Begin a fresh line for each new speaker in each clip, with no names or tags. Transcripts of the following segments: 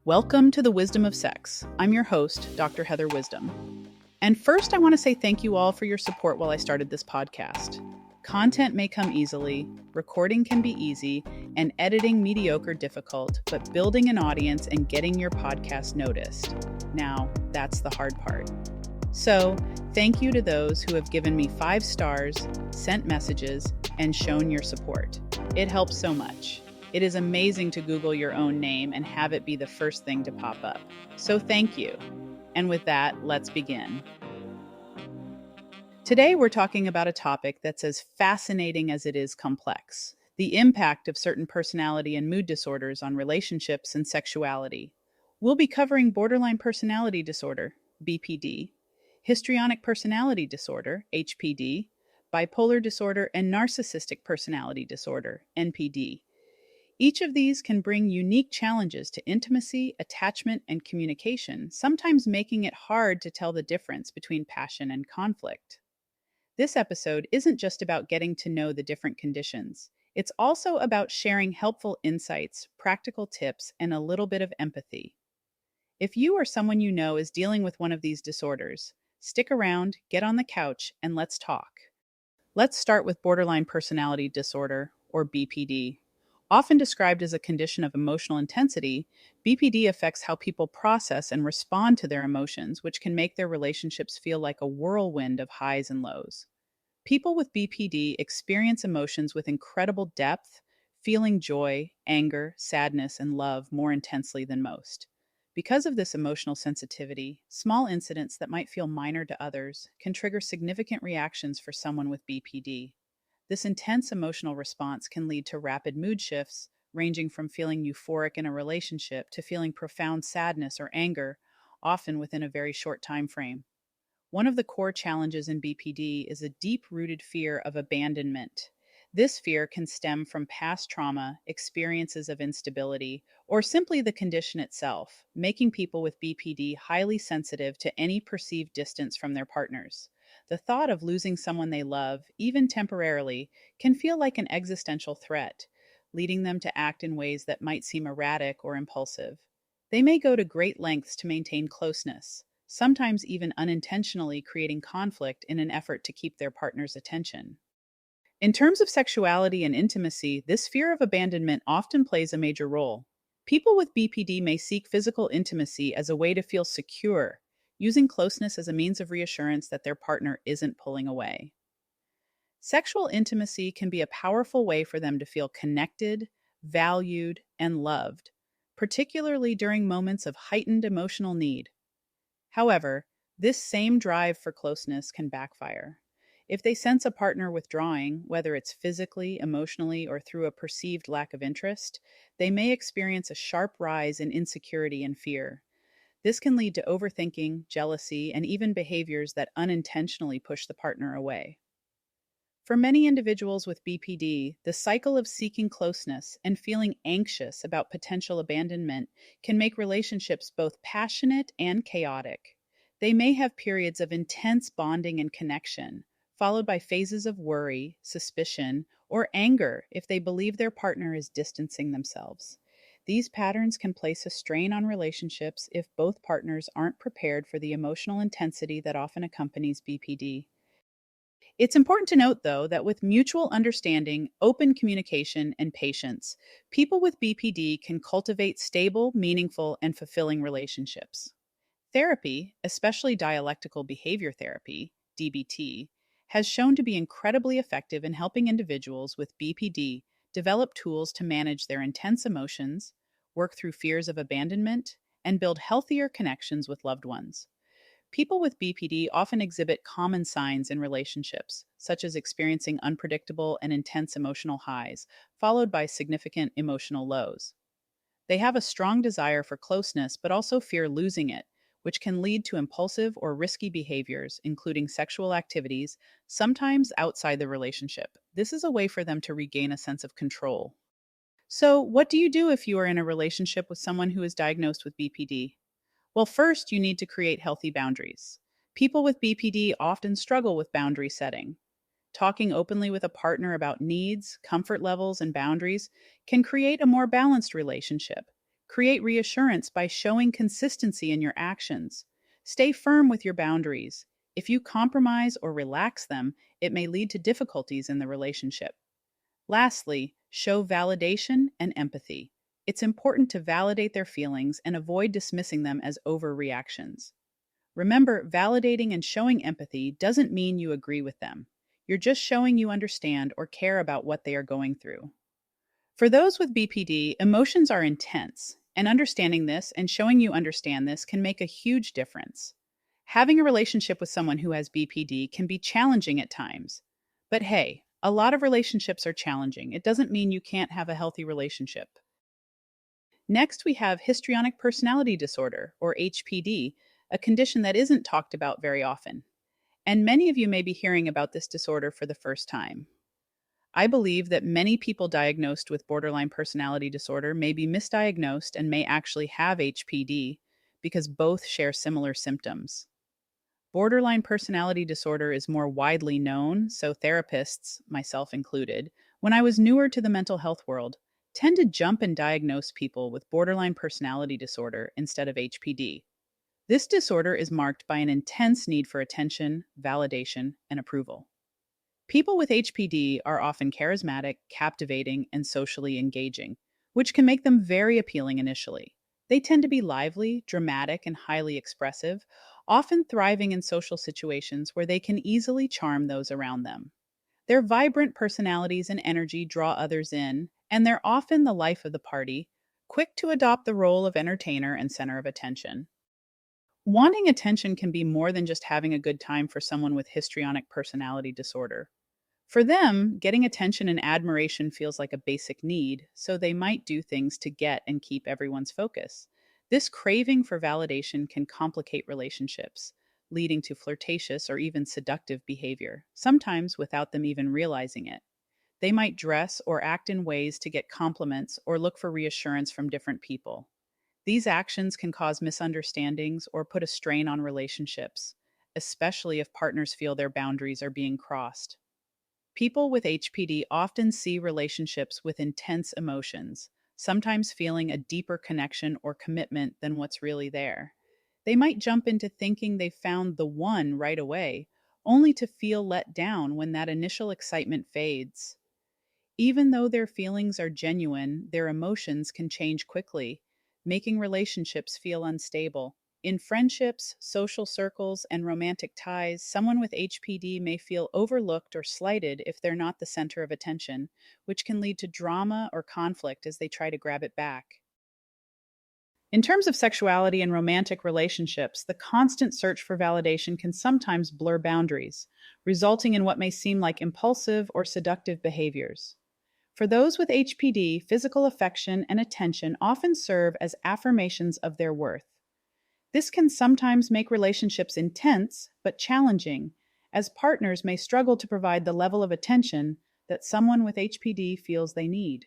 Welcome to the Wisdom of Sex. I'm your host, Dr. Heather Wisdom. And first, I want to say thank you all for your support while I started this podcast. Content may come easily, recording can be easy, and editing mediocre difficult, but building an audience and getting your podcast noticed. Now, that's the hard part. So, thank you to those who have given me 5 stars, sent messages, and shown your support. It helps so much. It is amazing to Google your own name and have it be the first thing to pop up. So thank you. And with that, let's begin. Today, we're talking about a topic that's as fascinating as it is complex: the impact of certain personality and mood disorders on relationships and sexuality. We'll be covering borderline personality disorder, BPD, histrionic personality disorder, HPD, bipolar disorder, and narcissistic personality disorder, NPD. Each of these can bring unique challenges to intimacy, attachment, and communication, sometimes making it hard to tell the difference between passion and conflict. This episode isn't just about getting to know the different conditions. It's also about sharing helpful insights, practical tips, and a little bit of empathy. If you or someone you know is dealing with one of these disorders, stick around, get on the couch, and let's talk. Let's start with borderline personality disorder, or BPD. Often described as a condition of emotional intensity, BPD affects how people process and respond to their emotions, which can make their relationships feel like a whirlwind of highs and lows. People with BPD experience emotions with incredible depth, feeling joy, anger, sadness, and love more intensely than most. Because of this emotional sensitivity, small incidents that might feel minor to others can trigger significant reactions for someone with BPD. This intense emotional response can lead to rapid mood shifts, ranging from feeling euphoric in a relationship to feeling profound sadness or anger, often within a very short time frame. One of the core challenges in BPD is a deep-rooted fear of abandonment. This fear can stem from past trauma, experiences of instability, or simply the condition itself, making people with BPD highly sensitive to any perceived distance from their partners. The thought of losing someone they love, even temporarily, can feel like an existential threat, leading them to act in ways that might seem erratic or impulsive. They may go to great lengths to maintain closeness, sometimes even unintentionally creating conflict in an effort to keep their partner's attention. In terms of sexuality and intimacy, this fear of abandonment often plays a major role. People with BPD may seek physical intimacy as a way to feel secure, using closeness as a means of reassurance that their partner isn't pulling away. Sexual intimacy can be a powerful way for them to feel connected, valued, and loved, particularly during moments of heightened emotional need. However, this same drive for closeness can backfire. If they sense a partner withdrawing, whether it's physically, emotionally, or through a perceived lack of interest, they may experience a sharp rise in insecurity and fear. This can lead to overthinking, jealousy, and even behaviors that unintentionally push the partner away. For many individuals with BPD, the cycle of seeking closeness and feeling anxious about potential abandonment can make relationships both passionate and chaotic. They may have periods of intense bonding and connection, followed by phases of worry, suspicion, or anger if they believe their partner is distancing themselves. These patterns can place a strain on relationships if both partners aren't prepared for the emotional intensity that often accompanies BPD. It's important to note, though, that with mutual understanding, open communication, and patience, people with BPD can cultivate stable, meaningful, and fulfilling relationships. Therapy, especially dialectical behavior therapy, DBT, has shown to be incredibly effective in helping individuals with BPD develop tools to manage their intense emotions, work through fears of abandonment, and build healthier connections with loved ones. People with BPD often exhibit common signs in relationships, such as experiencing unpredictable and intense emotional highs, followed by significant emotional lows. They have a strong desire for closeness, but also fear losing it, which can lead to impulsive or risky behaviors, including sexual activities, sometimes outside the relationship. This is a way for them to regain a sense of control. So, what do you do if you are in a relationship with someone who is diagnosed with BPD? Well, first, you need to create healthy boundaries. People with BPD often struggle with boundary setting. Talking openly with a partner about needs, comfort levels, and boundaries can create a more balanced relationship. Create reassurance by showing consistency in your actions. Stay firm with your boundaries. If you compromise or relax them, it may lead to difficulties in the relationship. Lastly, show validation and empathy. It's important to validate their feelings and avoid dismissing them as overreactions. Remember, validating and showing empathy doesn't mean you agree with them. You're just showing you understand or care about what they are going through. For those with BPD, emotions are intense, and understanding this and showing you understand this can make a huge difference. Having a relationship with someone who has BPD can be challenging at times. But hey, a lot of relationships are challenging. It doesn't mean you can't have a healthy relationship. Next, we have Histrionic Personality Disorder, or HPD, a condition that isn't talked about very often. And many of you may be hearing about this disorder for the first time. I believe that many people diagnosed with borderline personality disorder may be misdiagnosed and may actually have HPD because both share similar symptoms. Borderline personality disorder is more widely known, so therapists, myself included, when I was newer to the mental health world, tend to jump and diagnose people with borderline personality disorder instead of HPD. This disorder is marked by an intense need for attention, validation, and approval. People with HPD are often charismatic, captivating, and socially engaging, which can make them very appealing initially. They tend to be lively, dramatic, and highly expressive, often thriving in social situations where they can easily charm those around them. Their vibrant personalities and energy draw others in, and they're often the life of the party, quick to adopt the role of entertainer and center of attention. Wanting attention can be more than just having a good time for someone with histrionic personality disorder. For them, getting attention and admiration feels like a basic need, so they might do things to get and keep everyone's focus. This craving for validation can complicate relationships, leading to flirtatious or even seductive behavior, sometimes without them even realizing it. They might dress or act in ways to get compliments or look for reassurance from different people. These actions can cause misunderstandings or put a strain on relationships, especially if partners feel their boundaries are being crossed. People with HPD often see relationships with intense emotions, sometimes feeling a deeper connection or commitment than what's really there. They might jump into thinking they found the one right away, only to feel let down when that initial excitement fades. Even though their feelings are genuine, their emotions can change quickly, making relationships feel unstable. In friendships, social circles, and romantic ties, someone with HPD may feel overlooked or slighted if they're not the center of attention, which can lead to drama or conflict as they try to grab it back. In terms of sexuality and romantic relationships, the constant search for validation can sometimes blur boundaries, resulting in what may seem like impulsive or seductive behaviors. For those with HPD, physical affection and attention often serve as affirmations of their worth. This can sometimes make relationships intense but challenging, as partners may struggle to provide the level of attention that someone with HPD feels they need.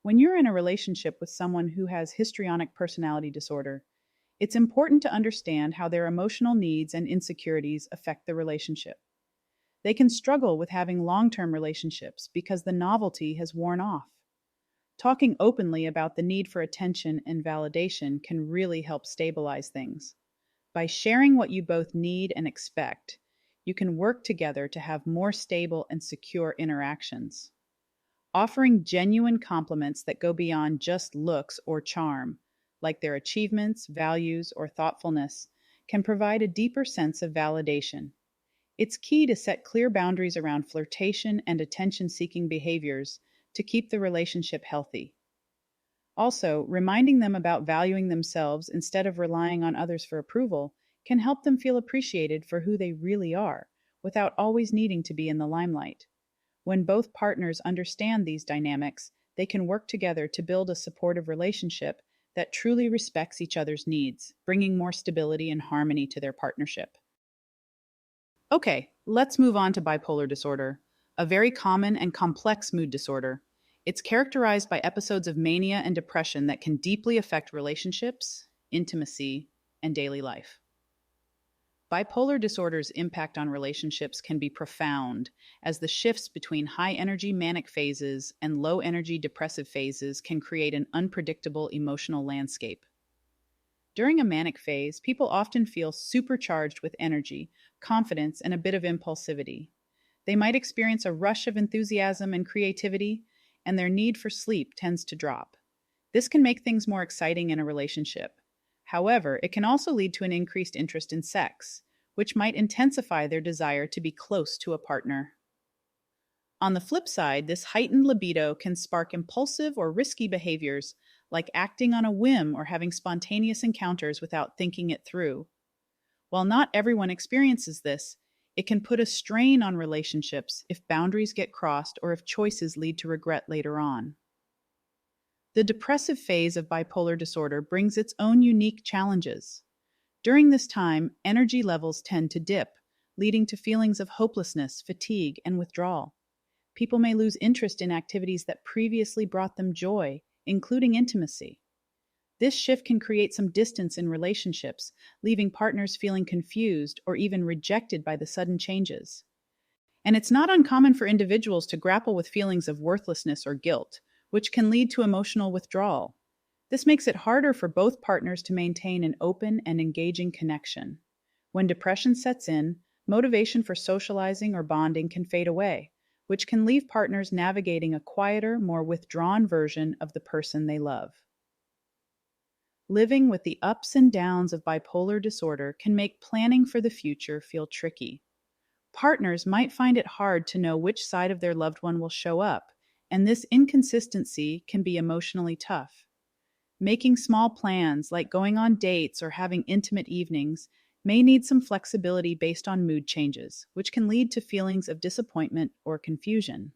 When you're in a relationship with someone who has histrionic personality disorder, it's important to understand how their emotional needs and insecurities affect the relationship. They can struggle with having long-term relationships because the novelty has worn off. Talking openly about the need for attention and validation can really help stabilize things. By sharing what you both need and expect, you can work together to have more stable and secure interactions. Offering genuine compliments that go beyond just looks or charm, like their achievements, values, or thoughtfulness, can provide a deeper sense of validation. It's key to set clear boundaries around flirtation and attention-seeking behaviors to keep the relationship healthy. Also, reminding them about valuing themselves instead of relying on others for approval can help them feel appreciated for who they really are, without always needing to be in the limelight. When both partners understand these dynamics, they can work together to build a supportive relationship that truly respects each other's needs, bringing more stability and harmony to their partnership. Okay, let's move on to bipolar disorder, a very common and complex mood disorder. It's characterized by episodes of mania and depression that can deeply affect relationships, intimacy, and daily life. Bipolar disorder's impact on relationships can be profound, as the shifts between high energy manic phases and low energy depressive phases can create an unpredictable emotional landscape. During a manic phase, people often feel supercharged with energy, confidence, and a bit of impulsivity. They might experience a rush of enthusiasm and creativity, and their need for sleep tends to drop. This can make things more exciting in a relationship. However, it can also lead to an increased interest in sex, which might intensify their desire to be close to a partner. On the flip side, this heightened libido can spark impulsive or risky behaviors, like acting on a whim or having spontaneous encounters without thinking it through. While not everyone experiences this, it can put a strain on relationships if boundaries get crossed or if choices lead to regret later on. The depressive phase of bipolar disorder brings its own unique challenges. During this time, energy levels tend to dip, leading to feelings of hopelessness, fatigue, and withdrawal. People may lose interest in activities that previously brought them joy, including intimacy. This shift can create some distance in relationships, leaving partners feeling confused or even rejected by the sudden changes. And it's not uncommon for individuals to grapple with feelings of worthlessness or guilt, which can lead to emotional withdrawal. This makes it harder for both partners to maintain an open and engaging connection. When depression sets in, motivation for socializing or bonding can fade away, which can leave partners navigating a quieter, more withdrawn version of the person they love. Living with the ups and downs of bipolar disorder can make planning for the future feel tricky. Partners might find it hard to know which side of their loved one will show up, and this inconsistency can be emotionally tough. Making small plans, like going on dates or having intimate evenings, may need some flexibility based on mood changes, which can lead to feelings of disappointment or confusion.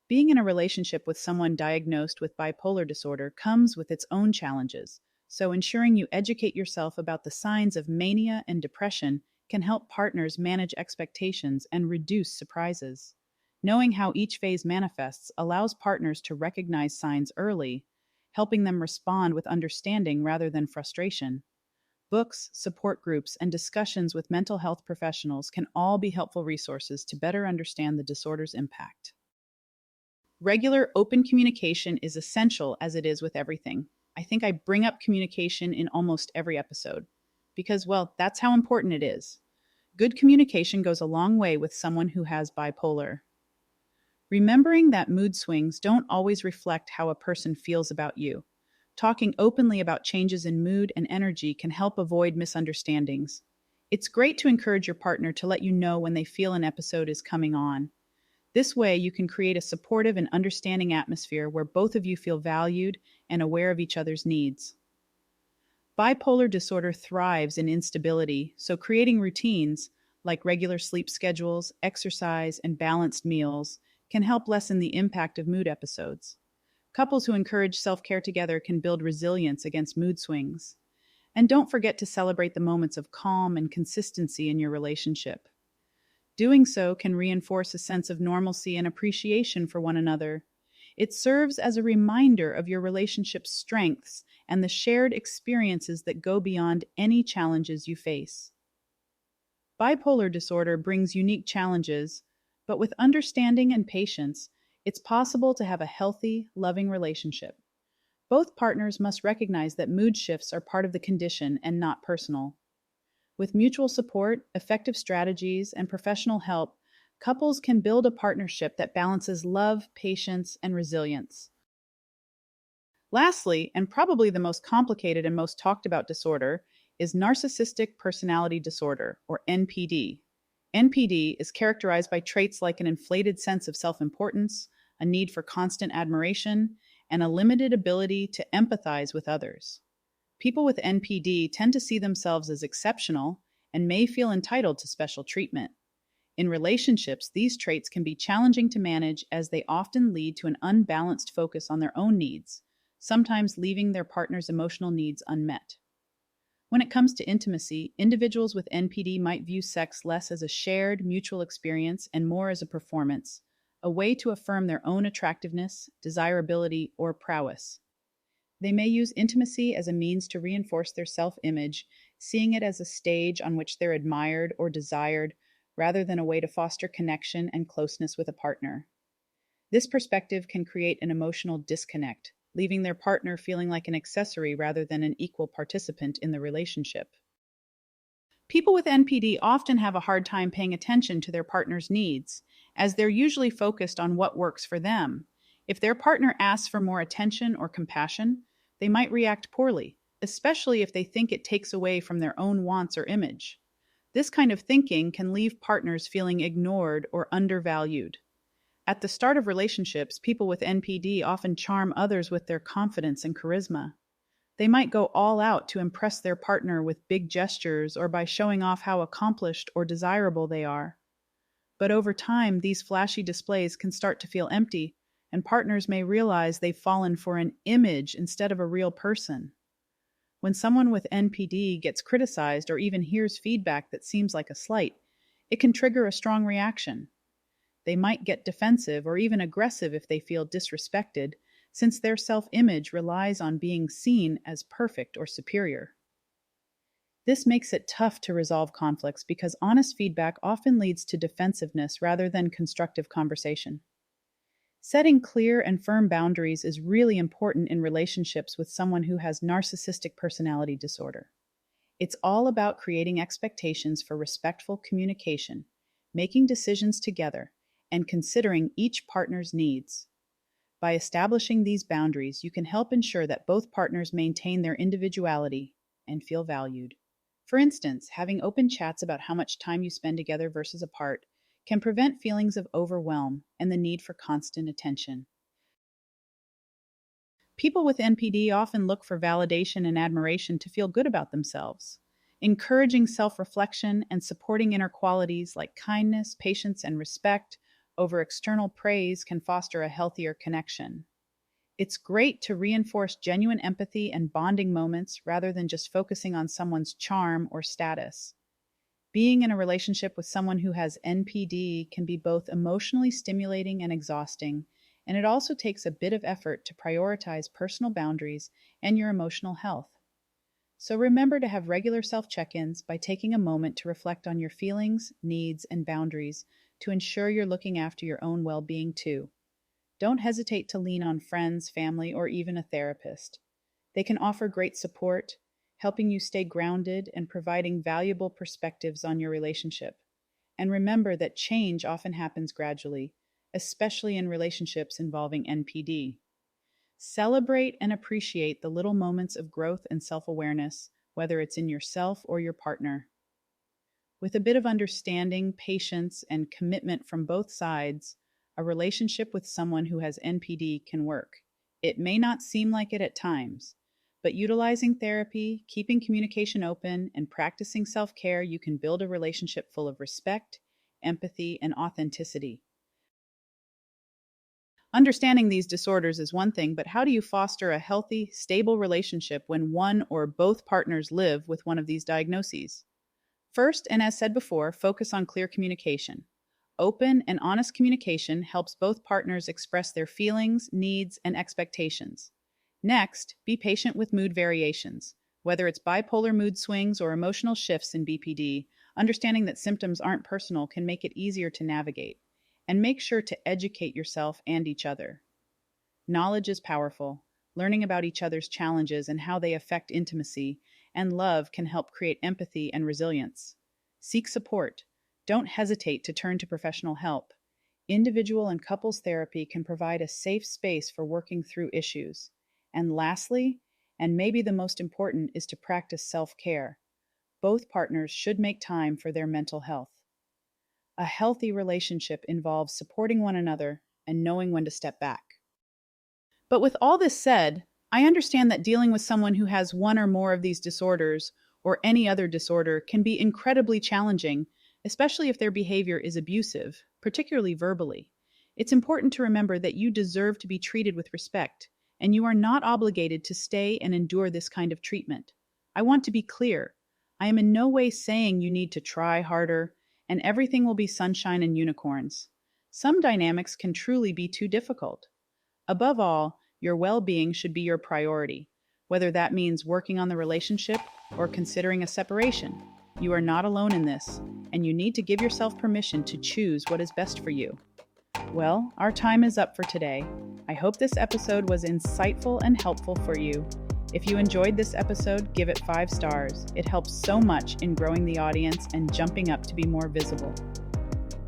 Being in a relationship with someone diagnosed with bipolar disorder comes with its own challenges, so ensuring you educate yourself about the signs of mania and depression can help partners manage expectations and reduce surprises. Knowing how each phase manifests allows partners to recognize signs early, helping them respond with understanding rather than frustration. Books, support groups, and discussions with mental health professionals can all be helpful resources to better understand the disorder's impact. Regular open communication is essential, as it is with everything. I think I bring up communication in almost every episode because, well, that's how important it is. Good communication goes a long way with someone who has bipolar. Remembering that mood swings don't always reflect how a person feels about you. Talking openly about changes in mood and energy can help avoid misunderstandings. It's great to encourage your partner to let you know when they feel an episode is coming on. This way, you can create a supportive and understanding atmosphere where both of you feel valued and aware of each other's needs. Bipolar disorder thrives in instability, so creating routines, like regular sleep schedules, exercise, and balanced meals, can help lessen the impact of mood episodes. Couples who encourage self-care together can build resilience against mood swings. And don't forget to celebrate the moments of calm and consistency in your relationship. Doing so can reinforce a sense of normalcy and appreciation for one another. It serves as a reminder of your relationship's strengths and the shared experiences that go beyond any challenges you face. Bipolar disorder brings unique challenges, but with understanding and patience, it's possible to have a healthy, loving relationship. Both partners must recognize that mood shifts are part of the condition and not personal. With mutual support, effective strategies, and professional help, couples can build a partnership that balances love, patience, and resilience. Lastly, and probably the most complicated and most talked about disorder, is Narcissistic Personality Disorder, or NPD. NPD is characterized by traits like an inflated sense of self-importance, a need for constant admiration, and a limited ability to empathize with others. People with NPD tend to see themselves as exceptional and may feel entitled to special treatment. In relationships, these traits can be challenging to manage as they often lead to an unbalanced focus on their own needs, sometimes leaving their partner's emotional needs unmet. When it comes to intimacy, individuals with NPD might view sex less as a shared, mutual experience and more as a performance, a way to affirm their own attractiveness, desirability, or prowess. They may use intimacy as a means to reinforce their self image, seeing it as a stage on which they're admired or desired, rather than a way to foster connection and closeness with a partner. This perspective can create an emotional disconnect, leaving their partner feeling like an accessory rather than an equal participant in the relationship. People with NPD often have a hard time paying attention to their partner's needs, as they're usually focused on what works for them. If their partner asks for more attention or compassion, they might react poorly, especially if they think it takes away from their own wants or image. This kind of thinking can leave partners feeling ignored or undervalued. At the start of relationships, people with NPD often charm others with their confidence and charisma. They might go all out to impress their partner with big gestures or by showing off how accomplished or desirable they are. But over time, these flashy displays can start to feel empty, and partners may realize they've fallen for an image instead of a real person. When someone with NPD gets criticized or even hears feedback that seems like a slight, it can trigger a strong reaction. They might get defensive or even aggressive if they feel disrespected, since their self-image relies on being seen as perfect or superior. This makes it tough to resolve conflicts because honest feedback often leads to defensiveness rather than constructive conversation. Setting clear and firm boundaries is really important in relationships with someone who has narcissistic personality disorder. It's all about creating expectations for respectful communication, making decisions together, and considering each partner's needs. By establishing these boundaries, you can help ensure that both partners maintain their individuality and feel valued. For instance, having open chats about how much time you spend together versus apart can prevent feelings of overwhelm and the need for constant attention. People with NPD often look for validation and admiration to feel good about themselves. Encouraging self reflection and supporting inner qualities like kindness, patience, and respect over external praise can foster a healthier connection. It's great to reinforce genuine empathy and bonding moments rather than just focusing on someone's charm or status. Being in a relationship with someone who has NPD can be both emotionally stimulating and exhausting, and it also takes a bit of effort to prioritize personal boundaries and your emotional health. So remember to have regular self check ins by taking a moment to reflect on your feelings, needs, and boundaries to ensure you're looking after your own well being too. Don't hesitate to lean on friends, family, or even a therapist. They can offer great support, helping you stay grounded and providing valuable perspectives on your relationship. And remember that change often happens gradually, especially in relationships involving NPD. Celebrate and appreciate the little moments of growth and self awareness, whether it's in yourself or your partner. With a bit of understanding, patience, and commitment from both sides, a relationship with someone who has NPD can work. It may not seem like it at times, but utilizing therapy, keeping communication open, and practicing self care, you can build a relationship full of respect, empathy, and authenticity. Understanding these disorders is one thing, but how do you foster a healthy, stable relationship when one or both partners live with one of these diagnoses? First, and as said before, focus on clear communication. Open and honest communication helps both partners express their feelings, needs, and expectations. Next, be patient with mood variations. Whether it's bipolar mood swings or emotional shifts in BPD, understanding that symptoms aren't personal can make it easier to navigate. And make sure to educate yourself and each other. Knowledge is powerful. Learning about each other's challenges and how they affect intimacy and love can help create empathy and resilience. Seek support. Don't hesitate to turn to professional help. Individual and couples therapy can provide a safe space for working through issues. And lastly, and maybe the most important, is to practice self-care. Both partners should make time for their mental health. A healthy relationship involves supporting one another and knowing when to step back. But with all this said, I understand that dealing with someone who has one or more of these disorders or any other disorder can be incredibly challenging, especially if their behavior is abusive, particularly verbally. It's important to remember that you deserve to be treated with respect, and you are not obligated to stay and endure this kind of treatment. I want to be clear. I am in no way saying you need to try harder, and everything will be sunshine and unicorns. Some dynamics can truly be too difficult. Above all, Your well-being should be your priority, whether that means working on the relationship or considering a separation. You are not alone in this, and you need to give yourself permission to choose what is best for you. Well, our time is up for today. I hope this episode was insightful and helpful for you. If you enjoyed this episode, give it 5 stars. It helps so much in growing the audience and jumping up to be more visible.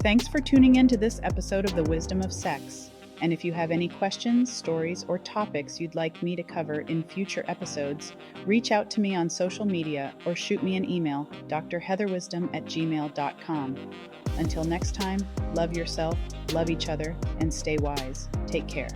Thanks for tuning in to this episode of The Wisdom of Sex. And if you have any questions, stories, or topics you'd like me to cover in future episodes, reach out to me on social media or shoot me an email, drheatherwisdom@gmail.com. Until next time, love yourself, love each other, and stay wise. Take care.